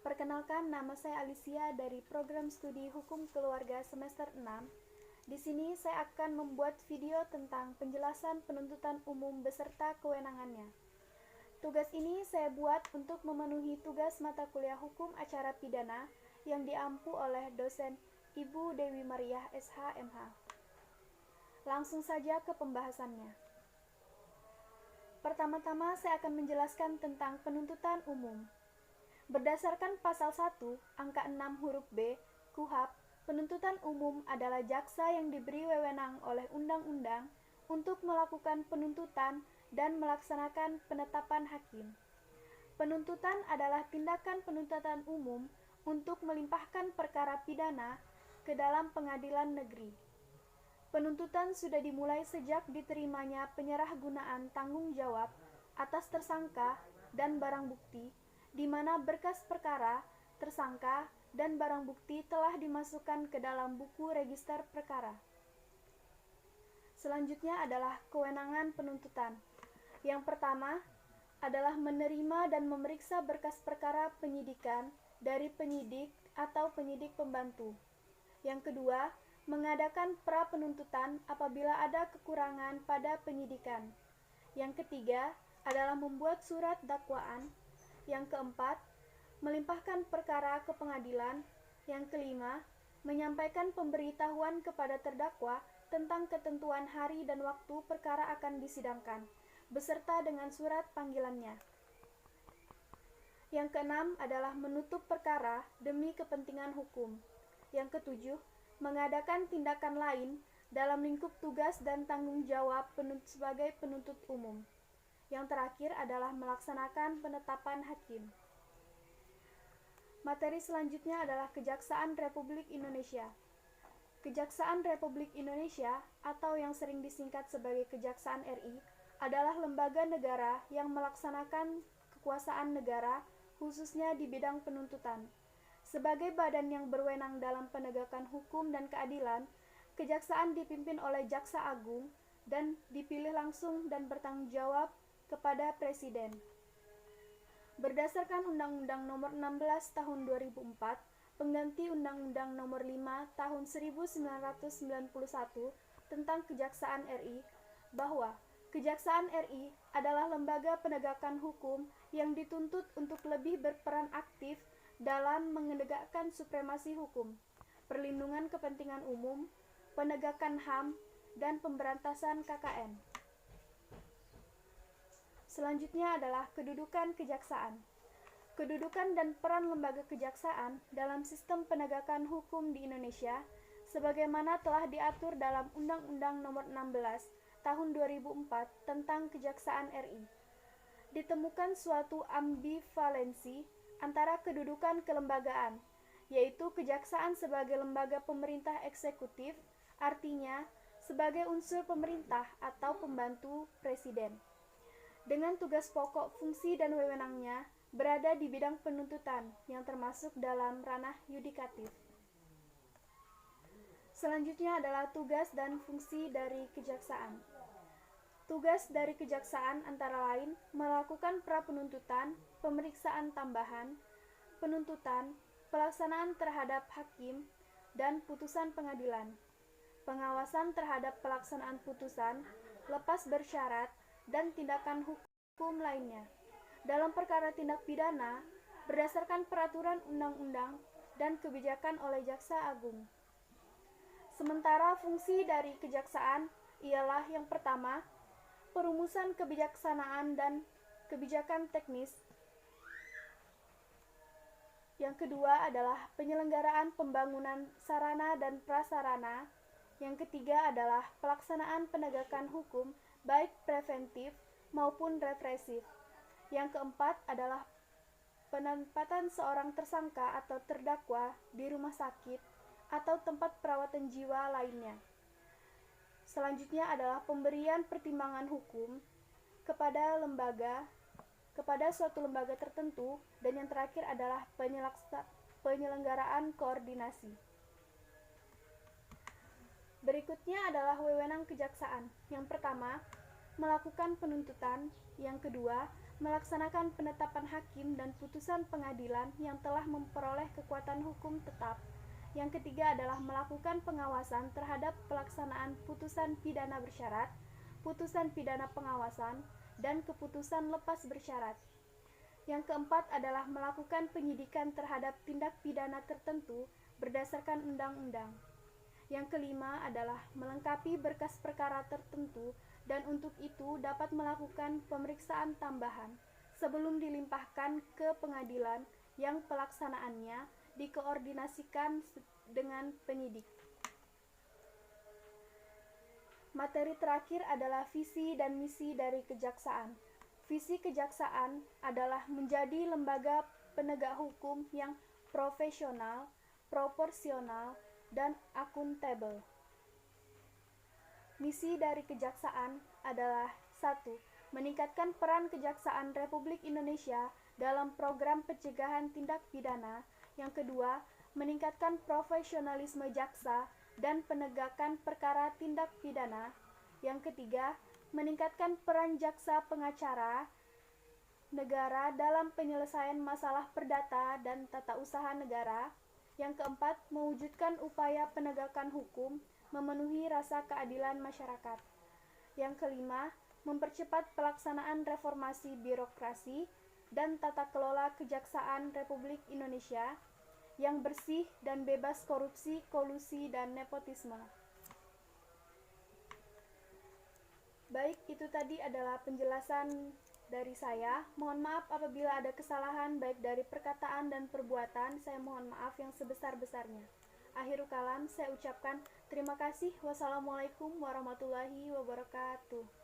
Perkenalkan, nama saya Alicia dari Program Studi Hukum Keluarga semester 6. Di sini saya akan membuat video tentang penjelasan penuntutan umum beserta kewenangannya. Tugas ini saya buat untuk memenuhi tugas mata kuliah Hukum Acara Pidana yang diampu oleh dosen Ibu Dewi Mariah SH MH. Langsung saja ke pembahasannya. Pertama-tama saya akan menjelaskan tentang penuntutan umum. Berdasarkan pasal 1, angka 6 huruf B, KUHP, penuntutan umum adalah jaksa yang diberi wewenang oleh undang-undang untuk melakukan penuntutan dan melaksanakan penetapan hakim. Penuntutan adalah tindakan penuntutan umum untuk melimpahkan perkara pidana ke dalam pengadilan negeri. Penuntutan sudah dimulai sejak diterimanya penyerahgunaan tanggung jawab atas tersangka dan barang bukti, di mana berkas perkara, tersangka, dan barang bukti telah dimasukkan ke dalam buku register perkara. Selanjutnya adalah kewenangan penuntutan. Yang pertama adalah menerima dan memeriksa berkas perkara penyidikan dari penyidik atau penyidik pembantu. Yang kedua, mengadakan pra-penuntutan apabila ada kekurangan pada penyidikan. Yang ketiga adalah membuat surat dakwaan. Yang keempat, melimpahkan perkara ke pengadilan. Yang kelima, menyampaikan pemberitahuan kepada terdakwa tentang ketentuan hari dan waktu perkara akan disidangkan, beserta dengan surat panggilannya. Yang keenam adalah menutup perkara demi kepentingan hukum. Yang ketujuh, mengadakan tindakan lain dalam lingkup tugas dan tanggung jawab sebagai penuntut umum. Yang terakhir adalah melaksanakan penetapan hakim. Materi selanjutnya adalah Kejaksaan Republik Indonesia. Kejaksaan Republik Indonesia, atau yang sering disingkat sebagai Kejaksaan RI, adalah lembaga negara yang melaksanakan kekuasaan negara, khususnya di bidang penuntutan. Sebagai badan yang berwenang dalam penegakan hukum dan keadilan, kejaksaan dipimpin oleh Jaksa Agung dan dipilih langsung dan bertanggung jawab kepada Presiden. Berdasarkan Undang-Undang Nomor 16 Tahun 2004, pengganti Undang-Undang Nomor 5 Tahun 1991 tentang Kejaksaan RI, bahwa Kejaksaan RI adalah lembaga penegakan hukum yang dituntut untuk lebih berperan aktif dalam menegakkan supremasi hukum, perlindungan kepentingan umum, penegakan HAM, dan pemberantasan KKN. Selanjutnya adalah kedudukan kejaksaan. Kedudukan dan peran lembaga kejaksaan dalam sistem penegakan hukum di Indonesia sebagaimana telah diatur dalam Undang-Undang Nomor 16 Tahun 2004 tentang Kejaksaan RI. Ditemukan suatu ambivalensi antara kedudukan kelembagaan, yaitu kejaksaan sebagai lembaga pemerintah eksekutif, artinya sebagai unsur pemerintah atau pembantu presiden, dengan tugas pokok, fungsi, dan wewenangnya berada di bidang penuntutan yang termasuk dalam ranah yudikatif. Selanjutnya adalah tugas dan fungsi dari kejaksaan. Tugas dari kejaksaan antara lain melakukan pra-penuntutan, pemeriksaan tambahan, penuntutan, pelaksanaan terhadap hakim, dan putusan pengadilan, pengawasan terhadap pelaksanaan putusan, lepas bersyarat, dan tindakan hukum lainnya. Dalam perkara tindak pidana, berdasarkan peraturan undang-undang dan kebijakan oleh Jaksa Agung. Sementara fungsi dari kejaksaan ialah yang pertama, perumusan kebijaksanaan dan kebijakan teknis. Yang kedua adalah penyelenggaraan pembangunan sarana dan prasarana. Yang ketiga adalah pelaksanaan penegakan hukum baik preventif maupun represif. Yang keempat adalah penempatan seorang tersangka atau terdakwa di rumah sakit atau tempat perawatan jiwa lainnya. Selanjutnya adalah pemberian pertimbangan hukum kepada suatu lembaga tertentu, dan yang terakhir adalah penyelenggaraan koordinasi. Berikutnya adalah wewenang kejaksaan. Yang pertama, melakukan penuntutan. Yang kedua, melaksanakan penetapan hakim dan putusan pengadilan yang telah memperoleh kekuatan hukum tetap. Yang ketiga adalah melakukan pengawasan terhadap pelaksanaan putusan pidana bersyarat, putusan pidana pengawasan, dan keputusan lepas bersyarat. Yang keempat adalah melakukan penyidikan terhadap tindak pidana tertentu berdasarkan undang-undang. Yang kelima adalah melengkapi berkas perkara tertentu dan untuk itu dapat melakukan pemeriksaan tambahan sebelum dilimpahkan ke pengadilan yang pelaksanaannya dikoordinasikan dengan penyidik. Materi terakhir adalah visi dan misi dari kejaksaan. Visi kejaksaan adalah menjadi lembaga penegak hukum yang profesional, proporsional, dan akuntabel. Misi dari kejaksaan adalah 1. Meningkatkan peran Kejaksaan Republik Indonesia dalam program pencegahan tindak pidana. Yang kedua, meningkatkan profesionalisme jaksa dan penegakan perkara tindak pidana. Yang ketiga, meningkatkan peran jaksa pengacara negara dalam penyelesaian masalah perdata dan tata usaha negara. Yang keempat, mewujudkan upaya penegakan hukum memenuhi rasa keadilan masyarakat. Yang kelima, mempercepat pelaksanaan reformasi birokrasi dan tata kelola Kejaksaan Republik Indonesia yang bersih dan bebas korupsi, kolusi, dan nepotisme. Baik, itu tadi adalah penjelasan dari saya. Mohon maaf apabila ada kesalahan baik dari perkataan dan perbuatan. Saya mohon maaf yang sebesar-besarnya. Akhirul kalam, saya ucapkan terima kasih. Wassalamualaikum warahmatullahi wabarakatuh.